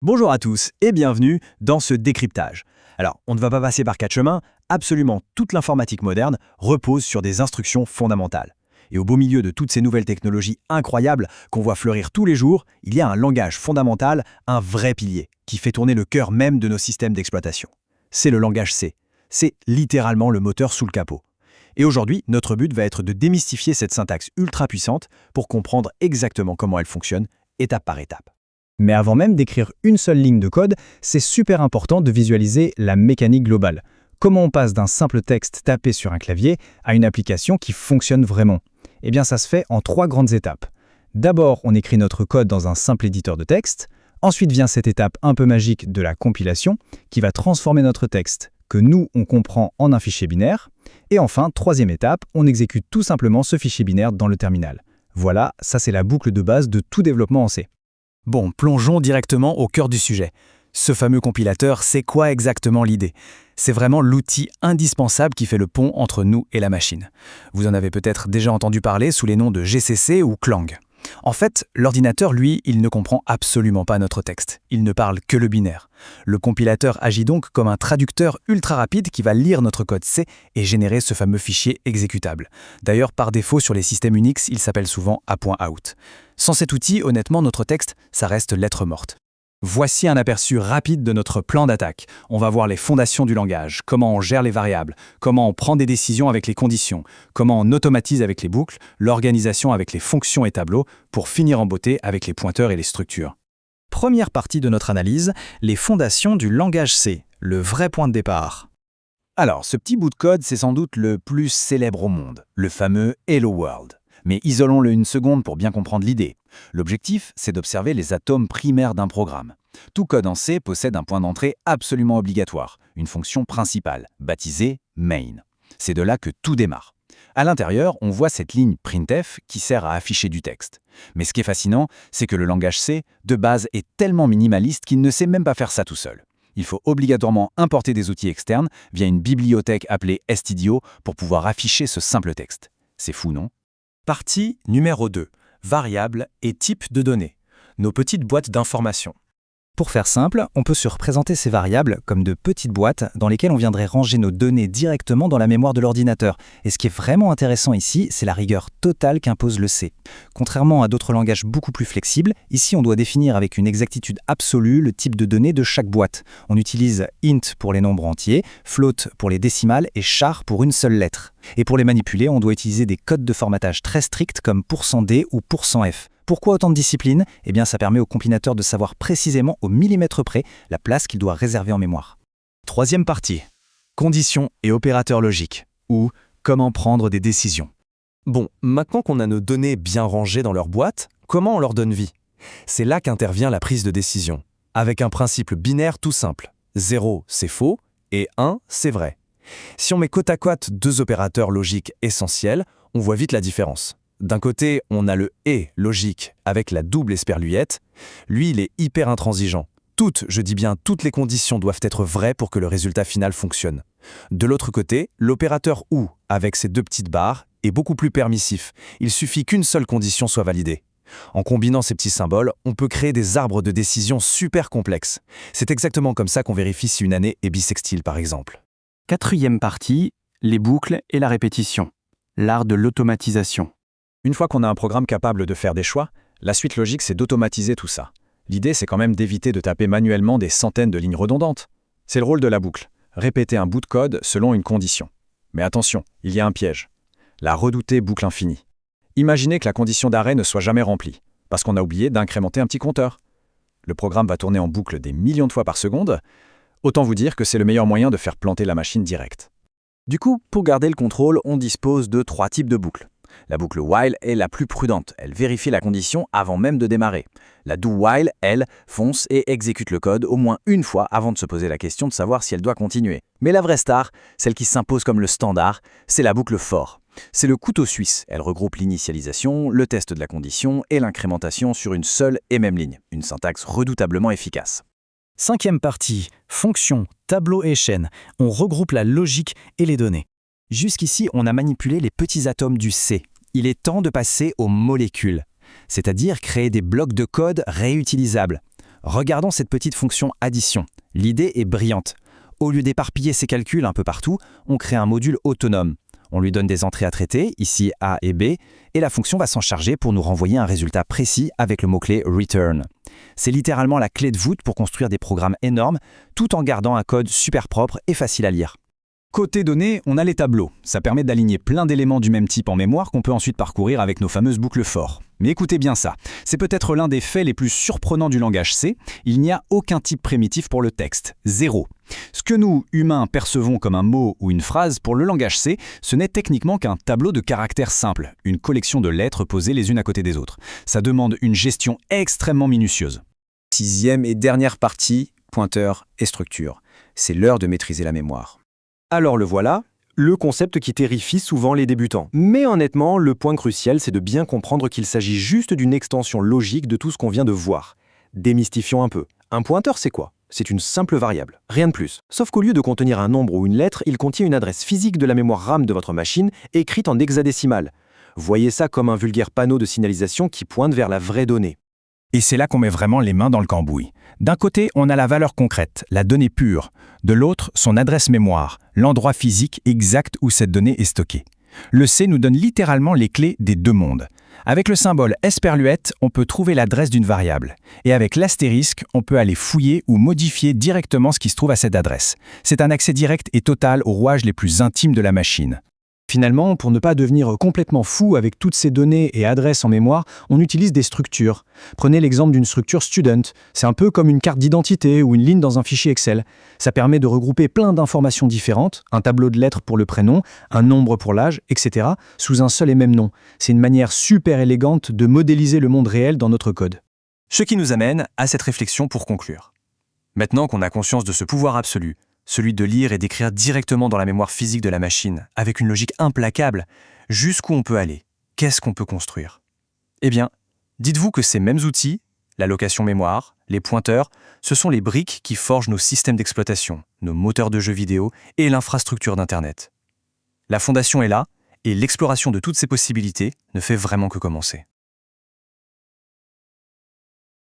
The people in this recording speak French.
Bonjour à tous et bienvenue dans ce décryptage. Alors, on ne va pas passer par quatre chemins, absolument toute l'informatique moderne repose sur des instructions fondamentales. Et au beau milieu de toutes ces nouvelles technologies incroyables qu'on voit fleurir tous les jours, il y a un langage fondamental, un vrai pilier, qui fait tourner le cœur même de nos systèmes d'exploitation. C'est le langage C. C'est littéralement le moteur sous le capot. Et aujourd'hui, notre but va être de démystifier cette syntaxe ultra puissante pour comprendre exactement comment elle fonctionne, étape par étape. Mais avant même d'écrire une seule ligne de code, c'est super important de visualiser la mécanique globale. Comment on passe d'un simple texte tapé sur un clavier à une application qui fonctionne vraiment? Eh bien, ça se fait en trois grandes étapes. D'abord, on écrit notre code dans un simple éditeur de texte. Ensuite vient cette étape un peu magique de la compilation, qui va transformer notre texte, que nous, on comprend en un fichier binaire. Et enfin, troisième étape, on exécute tout simplement ce fichier binaire dans le terminal. Voilà, ça c'est la boucle de base de tout développement en C. Bon, plongeons directement au cœur du sujet. Ce fameux compilateur, c'est quoi exactement l'idée? C'est vraiment l'outil indispensable qui fait le pont entre nous et la machine. Vous en avez peut-être déjà entendu parler sous les noms de GCC ou Clang. En fait, l'ordinateur, lui, il ne comprend absolument pas notre texte. Il ne parle que le binaire. Le compilateur agit donc comme un traducteur ultra rapide qui va lire notre code C et générer ce fameux fichier exécutable. D'ailleurs, par défaut, sur les systèmes Unix, il s'appelle souvent A.out. Sans cet outil, honnêtement, notre texte, ça reste lettre morte. Voici un aperçu rapide de notre plan d'attaque. On va voir les fondations du langage, comment on gère les variables, comment on prend des décisions avec les conditions, comment on automatise avec les boucles, l'organisation avec les fonctions et tableaux, pour finir en beauté avec les pointeurs et les structures. Première partie de notre analyse, les fondations du langage C, le vrai point de départ. Alors, ce petit bout de code, c'est sans doute le plus célèbre au monde, le fameux Hello World. Mais isolons-le une seconde pour bien comprendre l'idée. L'objectif, c'est d'observer les atomes primaires d'un programme. Tout code en C possède un point d'entrée absolument obligatoire, une fonction principale, baptisée main. C'est de là que tout démarre. À l'intérieur, on voit cette ligne printf qui sert à afficher du texte. Mais ce qui est fascinant, c'est que le langage C, de base, est tellement minimaliste qu'il ne sait même pas faire ça tout seul. Il faut obligatoirement importer des outils externes via une bibliothèque appelée stdio pour pouvoir afficher ce simple texte. C'est fou, non? Partie numéro 2. Variables et types de données. Nos petites boîtes d'informations. Pour faire simple, on peut se représenter ces variables comme de petites boîtes dans lesquelles on viendrait ranger nos données directement dans la mémoire de l'ordinateur. Et ce qui est vraiment intéressant ici, c'est la rigueur totale qu'impose le C. Contrairement à d'autres langages beaucoup plus flexibles, ici on doit définir avec une exactitude absolue le type de données de chaque boîte. On utilise int pour les nombres entiers, float pour les décimales et char pour une seule lettre. Et pour les manipuler, on doit utiliser des codes de formatage très stricts comme %d ou %f. Pourquoi autant de discipline? Eh bien, ça permet au compilateur de savoir précisément au millimètre près la place qu'il doit réserver en mémoire. Troisième partie. Conditions et opérateurs logiques, ou comment prendre des décisions. Bon, maintenant qu'on a nos données bien rangées dans leur boîte, comment on leur donne vie? C'est là qu'intervient la prise de décision, avec un principe binaire tout simple. 0, c'est faux, et 1, c'est vrai. Si on met côte à côte deux opérateurs logiques essentiels, on voit vite la différence. D'un côté, on a le « et » logique avec la double esperluette. Lui, il est hyper intransigeant. Je dis bien toutes les conditions doivent être vraies pour que le résultat final fonctionne. De l'autre côté, l'opérateur « ou » avec ses deux petites barres est beaucoup plus permissif. Il suffit qu'une seule condition soit validée. En combinant ces petits symboles, on peut créer des arbres de décision super complexes. C'est exactement comme ça qu'on vérifie si une année est bissextile, par exemple. Quatrième partie, les boucles et la répétition. L'art de l'automatisation. Une fois qu'on a un programme capable de faire des choix, la suite logique, c'est d'automatiser tout ça. L'idée, c'est quand même d'éviter de taper manuellement des centaines de lignes redondantes. C'est le rôle de la boucle, répéter un bout de code selon une condition. Mais attention, il y a un piège. La redoutée boucle infinie. Imaginez que la condition d'arrêt ne soit jamais remplie, parce qu'on a oublié d'incrémenter un petit compteur. Le programme va tourner en boucle des millions de fois par seconde. Autant vous dire que c'est le meilleur moyen de faire planter la machine directe. Du coup, pour garder le contrôle, on dispose de 3 types de boucles. La boucle while est la plus prudente, elle vérifie la condition avant même de démarrer. La do while, elle, fonce et exécute le code au moins une fois avant de se poser la question de savoir si elle doit continuer. Mais la vraie star, celle qui s'impose comme le standard, c'est la boucle for. C'est le couteau suisse, elle regroupe l'initialisation, le test de la condition et l'incrémentation sur une seule et même ligne, une syntaxe redoutablement efficace. Cinquième partie, fonction, tableau et chaîne. On regroupe la logique et les données. Jusqu'ici, on a manipulé les petits atomes du C. Il est temps de passer aux molécules, c'est-à-dire créer des blocs de code réutilisables. Regardons cette petite fonction addition. L'idée est brillante. Au lieu d'éparpiller ses calculs un peu partout, on crée un module autonome. On lui donne des entrées à traiter, ici A et B, et la fonction va s'en charger pour nous renvoyer un résultat précis avec le mot-clé return. C'est littéralement la clé de voûte pour construire des programmes énormes, tout en gardant un code super propre et facile à lire. Côté données, on a les tableaux. Ça permet d'aligner plein d'éléments du même type en mémoire qu'on peut ensuite parcourir avec nos fameuses boucles for. Mais écoutez bien ça, c'est peut-être l'un des faits les plus surprenants du langage C. Il n'y a aucun type primitif pour le texte, zéro. Ce que nous, humains, percevons comme un mot ou une phrase, pour le langage C, ce n'est techniquement qu'un tableau de caractères simples, une collection de lettres posées les unes à côté des autres. Ça demande une gestion extrêmement minutieuse. Sixième et dernière partie, pointeur et structure. C'est l'heure de maîtriser la mémoire. Alors le voilà, le concept qui terrifie souvent les débutants. Mais honnêtement, le point crucial, c'est de bien comprendre qu'il s'agit juste d'une extension logique de tout ce qu'on vient de voir. Démystifions un peu. Un pointeur, c'est quoi? C'est une simple variable, rien de plus. Sauf qu'au lieu de contenir un nombre ou une lettre, il contient une adresse physique de la mémoire RAM de votre machine, écrite en hexadécimal. Voyez ça comme un vulgaire panneau de signalisation qui pointe vers la vraie donnée. Et c'est là qu'on met vraiment les mains dans le cambouis. D'un côté, on a la valeur concrète, la donnée pure. De l'autre, son adresse mémoire, l'endroit physique exact où cette donnée est stockée. Le C nous donne littéralement les clés des deux mondes. Avec le symbole esperluette, on peut trouver l'adresse d'une variable. Et avec l'astérisque, on peut aller fouiller ou modifier directement ce qui se trouve à cette adresse. C'est un accès direct et total aux rouages les plus intimes de la machine. Finalement, pour ne pas devenir complètement fou avec toutes ces données et adresses en mémoire, on utilise des structures. Prenez l'exemple d'une structure student. C'est un peu comme une carte d'identité ou une ligne dans un fichier Excel. Ça permet de regrouper plein d'informations différentes, un tableau de lettres pour le prénom, un nombre pour l'âge, etc., sous un seul et même nom. C'est une manière super élégante de modéliser le monde réel dans notre code. Ce qui nous amène à cette réflexion pour conclure. Maintenant qu'on a conscience de ce pouvoir absolu, celui de lire et d'écrire directement dans la mémoire physique de la machine, avec une logique implacable, jusqu'où on peut aller, qu'est-ce qu'on peut construire? Eh bien, dites-vous que ces mêmes outils, l'allocation mémoire, les pointeurs, ce sont les briques qui forgent nos systèmes d'exploitation, nos moteurs de jeux vidéo et l'infrastructure d'Internet. La fondation est là, et l'exploration de toutes ces possibilités ne fait vraiment que commencer.